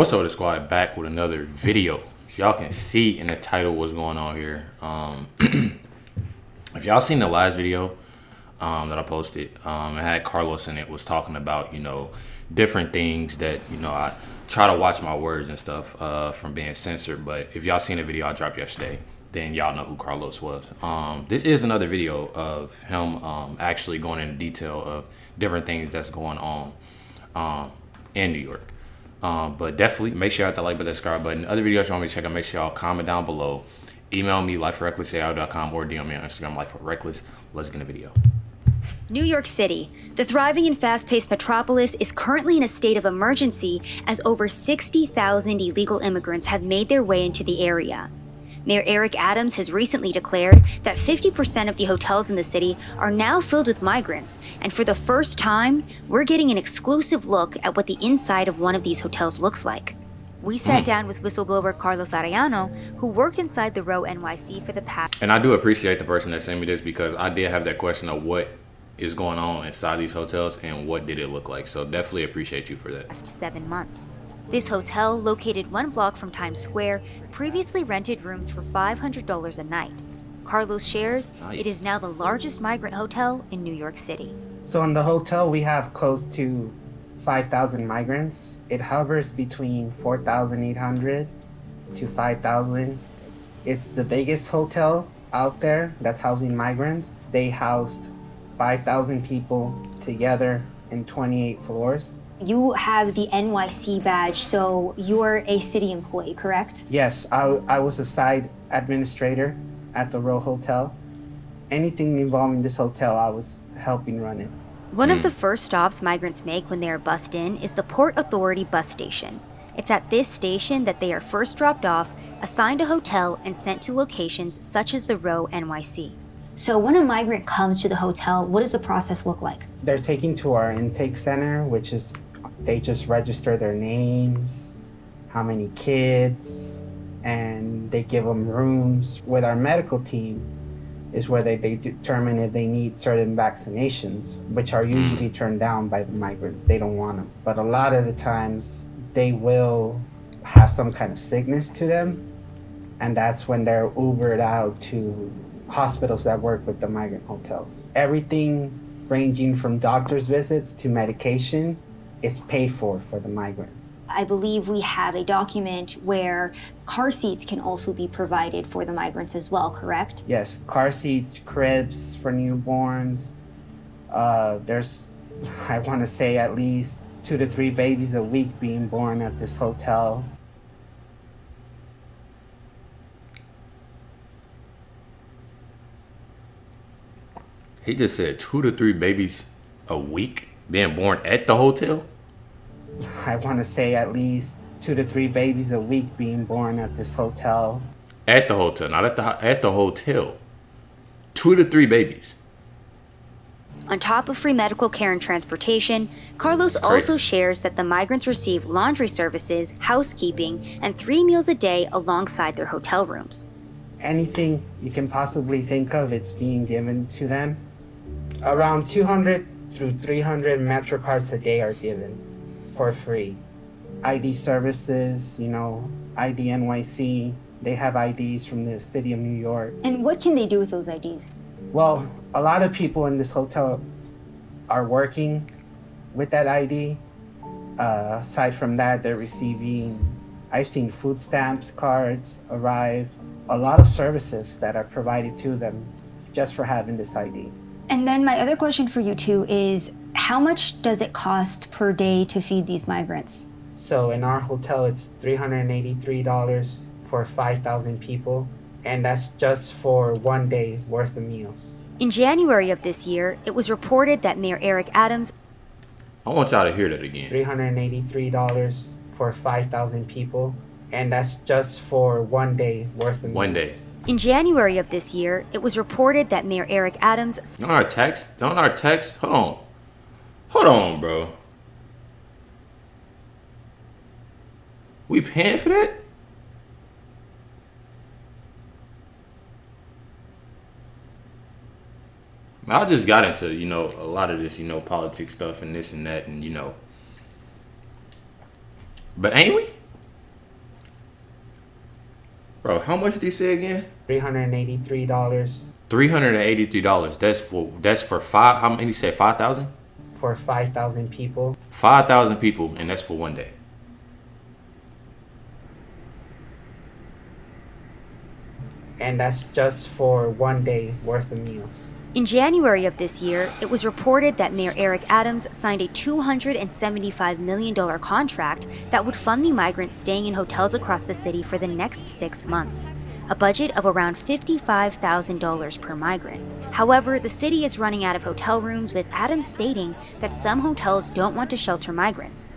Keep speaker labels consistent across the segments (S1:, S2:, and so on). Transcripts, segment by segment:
S1: What's up, the squad? Back with another video. So y'all can see in the title what's going on here. If y'all seen the last video that I posted, it had Carlos in it, was talking about, different things that, I try to watch my words and stuff from being censored. But if y'all seen the video I dropped yesterday, then y'all know who Carlos was. This is another video of him actually going into detail of different things that's going on in New York. But definitely make sure you hit that like button, that subscribe button. Other videos you want me to check out, make sure y'all comment down below. Email me, LifeWithRecklezz@yahoo.com, or DM me on Instagram, LifeWithRecklezz. Let's get in the video.
S2: New York City, the thriving and fast-paced metropolis, is currently in a state of emergency as over 60,000 illegal immigrants have made their way into the area. Mayor Eric Adams has recently declared that 50% of the hotels in the city are now filled with migrants, and for the first time, we're getting an exclusive look at what the inside of one of these hotels looks like. We sat down with whistleblower Carlos Arellano, who worked inside the Row NYC for the past...
S1: And I do appreciate the person that sent me this, because I did have that question of what is going on inside these hotels and what did it look like. So definitely appreciate you for that.
S2: ...past 7 months. This hotel, located 1 block from Times Square, previously rented rooms for $500 a night. Carlos shares it is now the largest migrant hotel in New York City.
S3: So in the hotel, we have close to 5,000 migrants. It hovers between 4,800 to 5,000. It's the biggest hotel out there that's housing migrants. They housed 5,000 people together in 28 floors.
S4: You have the NYC badge, so you're a city employee, correct?
S3: Yes, I was a side administrator at the Row Hotel. Anything involving this hotel, I was helping run it.
S2: One of the first stops migrants make when they are bussed in is the Port Authority bus station. It's at this station that they are first dropped off, assigned a hotel, and sent to locations such as the Row NYC.
S4: So when a migrant comes to the hotel, what does the process look like?
S3: They're taken to our intake center, which is they just register their names, how many kids, and they give them rooms. With our medical team is where they determine if they need certain vaccinations, which are usually turned down by the migrants. They don't want them. But a lot of the times they will have some kind of sickness to them, and that's when they're Ubered out to hospitals that work with the migrant hotels. Everything ranging from doctor's visits to medication is paid for the migrants.
S4: I believe we have a document where car seats can also be provided for the migrants as well, correct?
S3: Yes, car seats, cribs for newborns. There's, I want to say, at least 2 to 3 babies a week being born at this hotel.
S1: He just said 2 to 3 babies a week being born at the hotel?
S3: I want to say at least 2 to 3 babies a week being born at this hotel.
S1: At the hotel, not at the hotel. 2 to 3 babies.
S2: On top of free medical care and transportation, Carlos also shares that the migrants receive laundry services, housekeeping, and 3 meals a day alongside their hotel rooms.
S3: Anything you can possibly think of, it's being given to them. Around 200 through 300 MetroCards a day are given for free. ID services, ID NYC, they have IDs from the city of New York.
S4: And what can they do with those IDs?
S3: Well, a lot of people in this hotel are working with that ID. Aside from that, they're receiving, I've seen food stamps cards arrive, a lot of services that are provided to them just for having this ID.
S4: And then my other question for you too is, how much does it cost per day to feed these migrants?
S3: So in our hotel, it's $383 for 5,000 people, and that's just for 1 day worth of meals.
S2: In January of this year, it was reported that Mayor Eric Adams...
S1: I want y'all to hear that again.
S3: $383 for 5,000 people, and that's just for 1 day worth of meals.
S1: 1 day.
S2: In January of this year, it was reported that Mayor Eric Adams...
S1: Don't our text? Hold on, bro. We paying for that? I just got into, a lot of this, politics stuff and this and that, and, but ain't we? Bro, how much did he say again?
S3: $383
S1: $383. That's for five. How many? He said 5,000.
S3: for 5,000 people.
S1: 5,000 people, and that's for one day.
S3: And that's just for one day worth of meals.
S2: In January of this year, it was reported that Mayor Eric Adams signed a $275 million contract that would fund the migrants staying in hotels across the city for the next 6 months, a budget of around $55,000 per migrant. However, the city is running out of hotel rooms, with Adams stating that some hotels don't want to shelter migrants.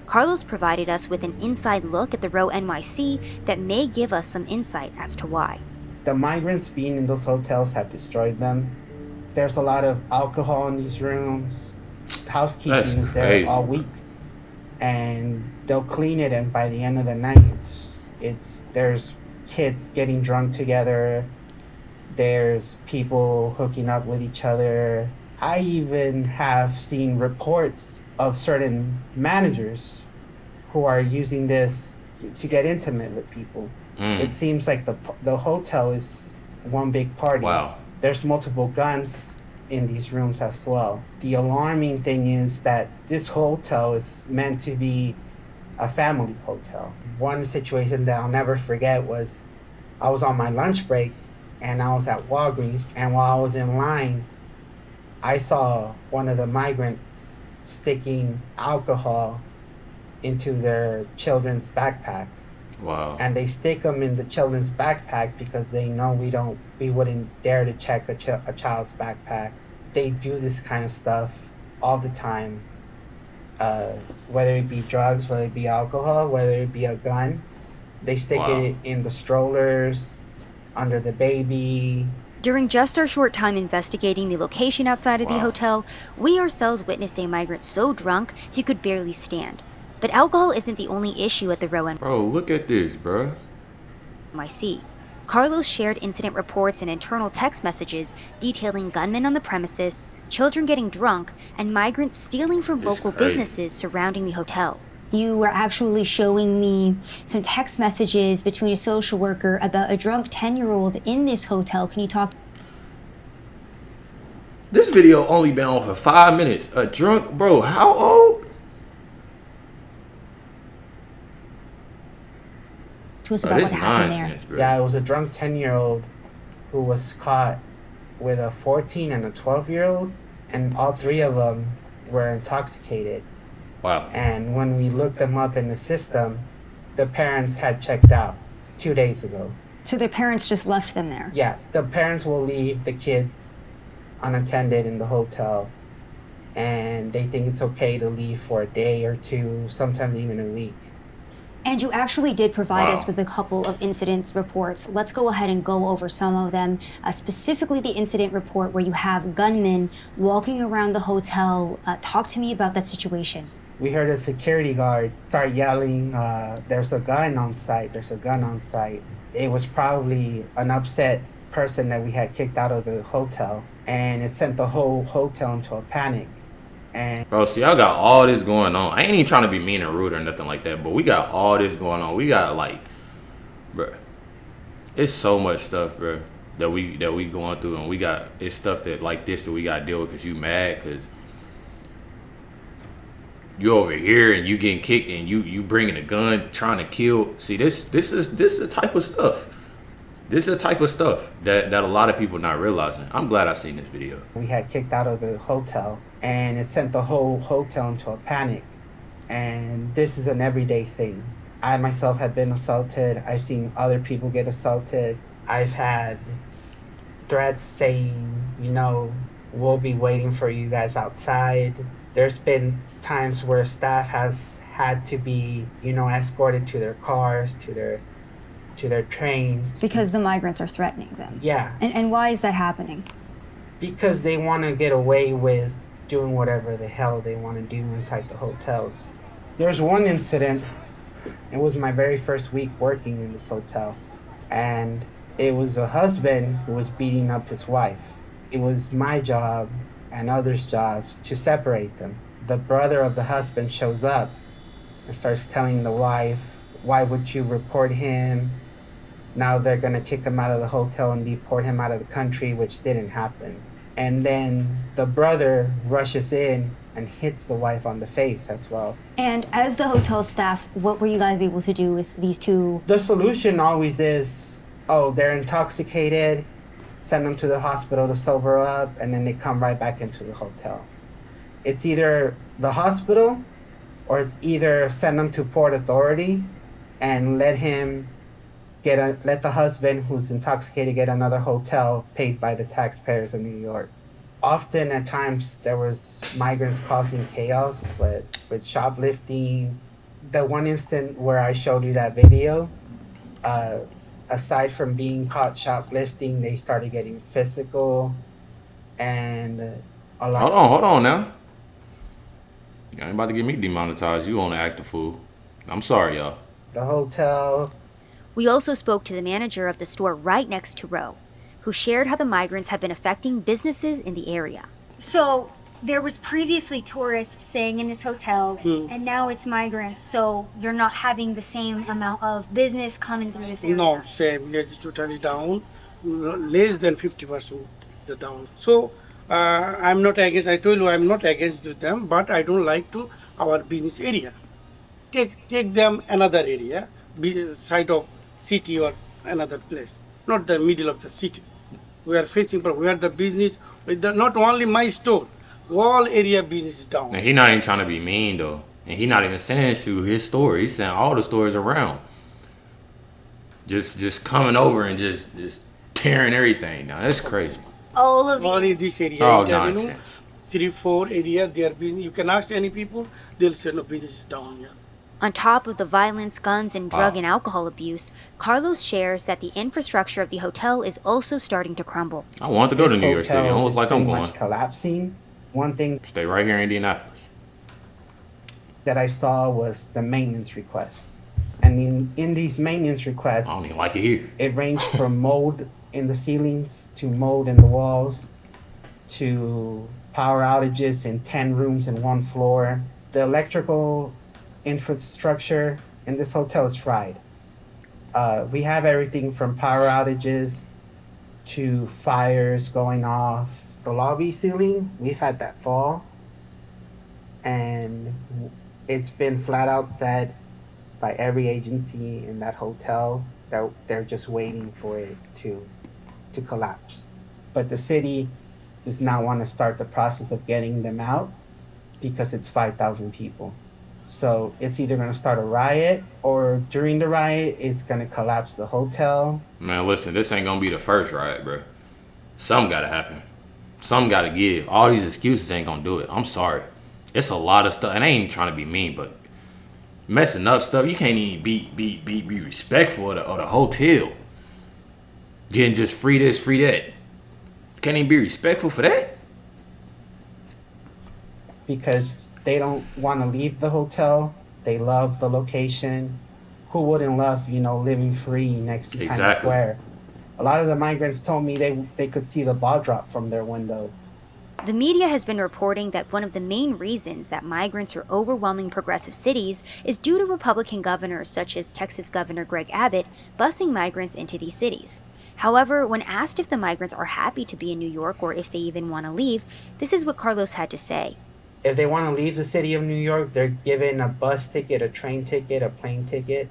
S2: Carlos provided us with an inside look at the Row NYC that may give us some insight as to why.
S3: The migrants being in those hotels have destroyed them. There's a lot of alcohol in these rooms. Housekeeping
S1: That's
S3: is there
S1: crazy.
S3: all week, and they'll clean it. And by the end of the night, there's kids getting drunk together. There's people hooking up with each other. I even have seen reports of certain managers who are using this to get intimate with people. It seems like the hotel is one big party.
S1: Wow.
S3: There's multiple guns in these rooms as well. The alarming thing is that this hotel is meant to be a family hotel. One situation that I'll never forget was I was on my lunch break and I was at Walgreens, and while I was in line, I saw one of the migrants sticking alcohol into their children's backpack.
S1: Wow.
S3: And they stick them in the children's backpack because they know we wouldn't dare to check a child's backpack. They do this kind of stuff all the time, whether it be drugs, whether it be alcohol, whether it be a gun. They stick it in the strollers, under the baby.
S2: During just our short time investigating the location outside of the hotel, we ourselves witnessed a migrant so drunk he could barely stand. But alcohol isn't the only issue at the Row
S1: Bro, look at this, bro.
S2: NYC. Carlos shared incident reports and internal text messages detailing gunmen on the premises, children getting drunk, and migrants stealing from local businesses surrounding the hotel.
S4: You were actually showing me some text messages between a social worker about a drunk 10-year-old in this hotel. Can you talk
S1: This video only been on for 5 minutes. A drunk, bro, how old?
S4: to us
S1: Bro,
S4: about
S1: this
S4: what happened
S1: nonsense, bro.
S3: Yeah, it was a drunk 10-year-old who was caught with a 14 and a 12-year-old, and all three of them were intoxicated.
S1: Wow.
S3: And when we looked them up in the system, the parents had checked out 2 days ago.
S4: So their parents just left them there?
S3: Yeah, the parents will leave the kids unattended in the hotel, and they think it's okay to leave for a day or two, sometimes even a week.
S4: And you actually did provide us with a couple of incident reports. Let's go ahead and go over some of them, specifically the incident report where you have gunmen walking around the hotel. Talk to me about that situation.
S3: We heard a security guard start yelling, there's a gun on site, there's a gun on site. It was probably an upset person that we had kicked out of the hotel, and it sent the whole hotel into a panic. And
S1: Bro, see, y'all got all this going on. I ain't even trying to be mean or rude or nothing like that, but we got all this going on. We got, like, bro, it's so much stuff, bro, that we going through, and it's stuff that like this that we got to deal with because you mad because you over here and you getting kicked and you bringing a gun trying to kill. See, this is the type of stuff. This is the type of stuff that a lot of people not realizing. I'm glad I seen this video.
S3: we had kicked out of the hotel, and it sent the whole hotel into a panic. And this is an everyday thing. I myself have been assaulted. I've seen other people get assaulted. I've had threats saying, we'll be waiting for you guys outside. There's been times where staff has had to be, escorted to their cars, to their trains.
S4: Because the migrants are threatening them.
S3: Yeah,
S4: And why is that happening?
S3: because they want to get away with doing whatever the hell they want to do inside the hotels. There's one incident, it was my very first week working in this hotel, and it was a husband who was beating up his wife. It was my job and others' jobs to separate them. The brother of the husband shows up and starts telling the wife, why would you report him? Now they're going to kick him out of the hotel and deport him out of the country, which didn't happen. And then the brother rushes in and hits the wife on the face as well.
S4: And as the hotel staff, what were you guys able to do with these two?
S3: The solution always is, oh, they're intoxicated, send them to the hospital to sober up, and then they come right back into the hotel. It's either the hospital, or it's either send them to Port Authority and let the husband who's intoxicated get another hotel paid by the taxpayers of New York. Often at times there was migrants causing chaos, but with shoplifting, the one instant where I showed you that video, aside from being caught shoplifting, they started getting physical and a lot.
S1: Hold on now. You ain't about to get me demonetized. You want to act a fool. I'm sorry, y'all.
S3: The hotel.
S2: We also spoke to the manager of the store right next to Row, who shared how the migrants have been affecting businesses in the area.
S5: So there was previously tourists staying in this hotel, and now it's migrants, so you're not having the same amount of business coming through this area?
S6: No, same. We are totally down, less than 50% the down. So I'm not against, I told you I'm not against them, but I don't like to our business area. Take them another area, side of city or another place, not the middle of the city. We are facing, but we are the business, with not only my store, all area business is down.
S1: And he not even trying to be mean though. And he not even saying to his store. He's saying all the stores around. Just coming over and just tearing everything down. That's crazy.
S5: All of
S6: Only
S5: it.
S6: this area.
S1: Oh,
S6: you know,
S1: nonsense.
S6: 3-4 area, their business. You can ask any people, they'll say no, business is down here.
S2: On top of the violence, guns, and drug and alcohol abuse, Carlos shares that the infrastructure of the hotel is also starting to crumble.
S1: I want to go to New York City. I don't look like I'm
S3: pretty
S1: going.
S3: much collapsing. One thing
S1: Stay right here in Indianapolis.
S3: that I saw was the maintenance requests. And in these maintenance requests,
S1: I don't even like it here.
S3: it ranged from mold in the ceilings to mold in the walls to power outages in 10 rooms in one floor. The electrical infrastructure in this hotel is fried. We have everything from power outages to fires going off. The lobby ceiling, we've had that fall, and it's been flat out said by every agency in that hotel that they're just waiting for it to collapse. But the city does not want to start the process of getting them out because it's 5,000 people. So it's either going to start a riot, or during the riot, it's going to collapse the hotel.
S1: Man, listen, this ain't going to be the first riot, bro. Something got to happen. Something got to give. All these excuses ain't going to do it. I'm sorry. It's a lot of stuff. And I ain't even trying to be mean, but messing up stuff, you can't even be respectful of the hotel. Getting just free this, free that. Can't even be respectful for that?
S3: Because they don't want to leave the hotel. They love the location. Who wouldn't love, living free next to Times Square? A lot of the migrants told me they could see the ball drop from their window.
S2: The media has been reporting that one of the main reasons that migrants are overwhelming progressive cities is due to Republican governors such as Texas Governor Greg Abbott busing migrants into these cities. However, when asked if the migrants are happy to be in New York or if they even want to leave, this is what Carlos had to say.
S3: If they want to leave the city of New York, they're given a bus ticket, a train ticket, a plane ticket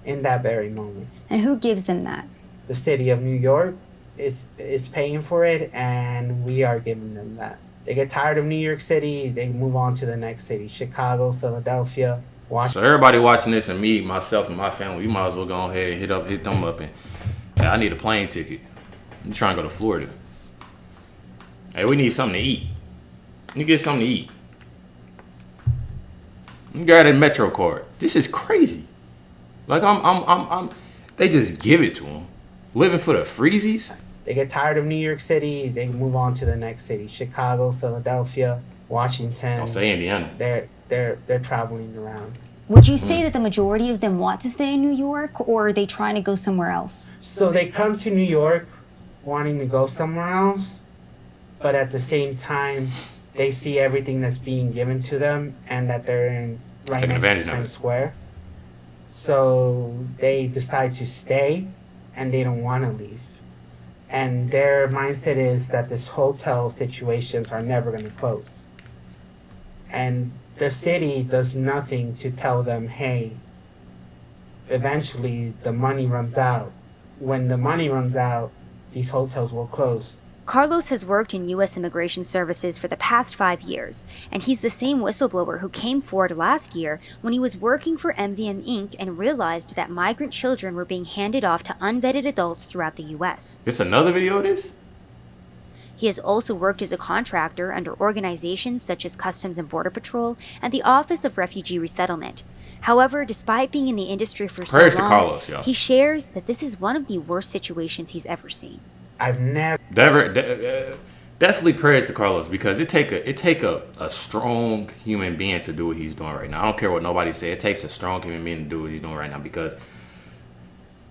S3: in that very moment.
S4: And who gives them that?
S3: The city of New York is paying for it, and we are giving them that. They get tired of New York City, they move on to the next city. Chicago, Philadelphia, Washington.
S1: So everybody watching this, and me, myself, and my family, you might as well go ahead and hit them up and, hey, I need a plane ticket. I'm trying to go to Florida. Hey, we need something to eat. You get something to eat. You got a Metro card. This is crazy. Like they just give it to them. Living for the freezies.
S3: They get tired of New York City, they move on to the next city. Chicago, Philadelphia, Washington.
S1: Don't say Indiana.
S3: They're traveling around.
S4: Would you say that the majority of them want to stay in New York, or are they trying to go somewhere else?
S3: So they come to New York wanting to go somewhere else, but at the same time, they see everything that's being given to them and that they're in right next to Times Square. So they decide to stay and they don't want to leave. And their mindset is that this hotel situations are never going to close. And the city does nothing to tell them, hey, eventually the money runs out. When the money runs out, these hotels will close.
S2: Carlos has worked in U.S. Immigration Services for the past 5 years, and he's the same whistleblower who came forward last year when he was working for MVM Inc. and realized that migrant children were being handed off to unvetted adults throughout the U.S.
S1: This another video of this?
S2: He has also worked as a contractor under organizations such as Customs and Border Patrol and the Office of Refugee Resettlement. However, despite being in the industry for so
S1: Prayers to
S2: long,
S1: Carlos, y'all.
S2: he shares that this is one of the worst situations he's ever seen.
S3: I've never
S1: Definitely prayers to Carlos, because it take a strong human being to do what he's doing right now. I don't care what nobody say. It takes a strong human being to do what he's doing right now, because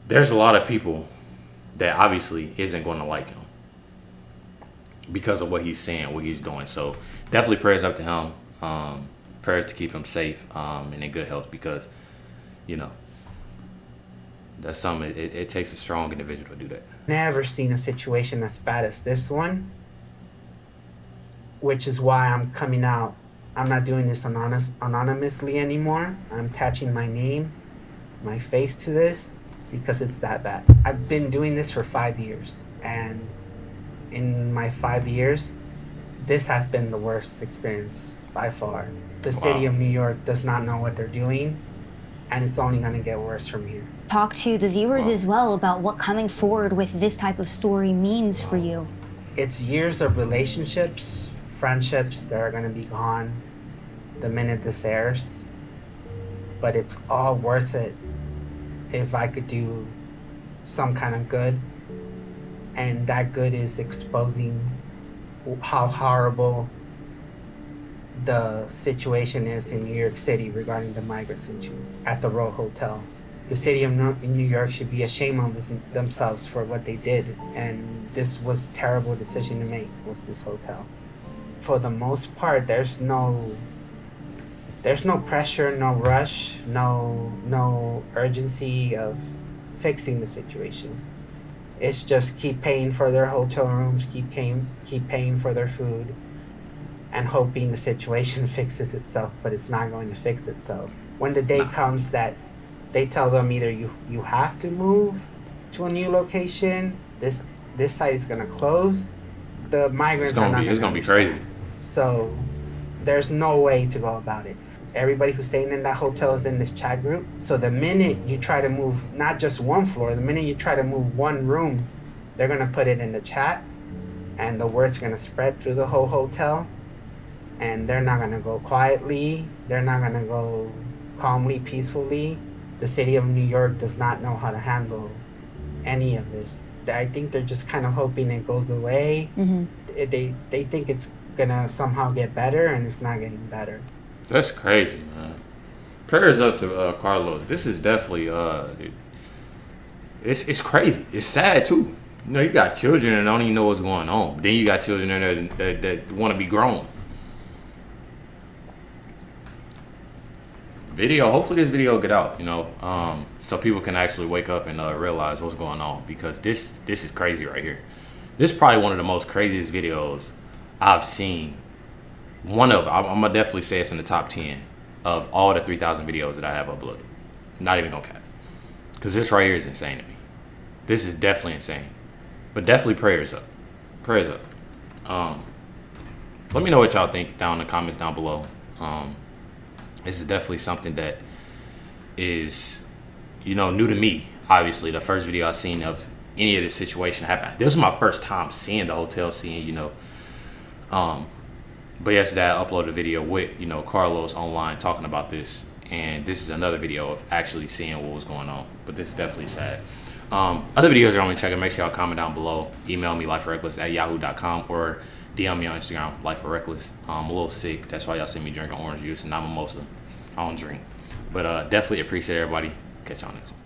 S1: there's a lot of people that obviously isn't going to like him because of what he's saying, what he's doing. So definitely prayers up to him. Prayers to keep him safe and in good health, because that's something. It takes a strong individual to do that.
S3: never seen a situation as bad as this one, which is why I'm coming out. I'm not doing this anonymously anymore. I'm attaching my name, my face to this, because it's that bad. I've been doing this for 5 years, and in my 5 years, this has been the worst experience by far. The city of New York does not know what they're doing, and it's only going to get worse from here.
S4: Talk to the viewers as well about what coming forward with this type of story means for you.
S3: It's years of relationships, friendships that are going to be gone the minute this airs, but it's all worth it if I could do some kind of good, and that good is exposing how horrible the situation is in New York City regarding the migrants at the Row Hotel. The city of New York should be ashamed of themselves for what they did, and this was a terrible decision to make, was this hotel. For the most part, there's no pressure, no rush, no urgency of fixing the situation. It's just keep paying for their hotel rooms, keep paying for their food, and hoping the situation fixes itself, but it's not going to fix itself. When the day comes that they tell them either you have to move to a new location, this site is going to close, the migrants are not
S1: it's gonna be crazy.
S3: So there's no way to go about it. Everybody who's staying in that hotel is in this chat group. So the minute you try to move not just one floor, the minute you try to move one room, they're gonna put it in the chat, and the word's gonna spread through the whole hotel, and they're not gonna go quietly, they're not gonna go calmly, peacefully. The city of New York does not know how to handle any of this. I think they're just kind of hoping it goes away.
S4: Mm-hmm.
S3: They think it's gonna somehow get better, and it's not getting better.
S1: That's crazy, man. Prayers up to Carlos. This is definitely it's crazy. It's sad too. You got children and don't even know what's going on. Then you got children in there that want to be grown. Hopefully this video will get out, so people can actually wake up and realize what's going on, because this is crazy right here. This is probably one of the most craziest videos I've seen. I'm gonna definitely say it's in the top 10 of all the 3,000 videos that I have uploaded. Not even gonna cap, because this right here is insane to me. This is definitely insane, but definitely prayers up. Let me know what y'all think down in the comments down below. This is definitely something that is, new to me. Obviously, the first video I seen of any of this situation happen. This was my first time seeing the hotel scene, But yesterday I uploaded a video with, Carlos online talking about this. And this is another video of actually seeing what was going on. But this is definitely sad. Other videos you want me to check out, make sure y'all comment down below. Email me, LifeWithRecklezz@yahoo.com, or DM me on Instagram, LifeWithRecklezz. I'm a little sick. That's why y'all see me drinking orange juice and not mimosa. I don't drink. But definitely appreciate everybody. Catch y'all next one.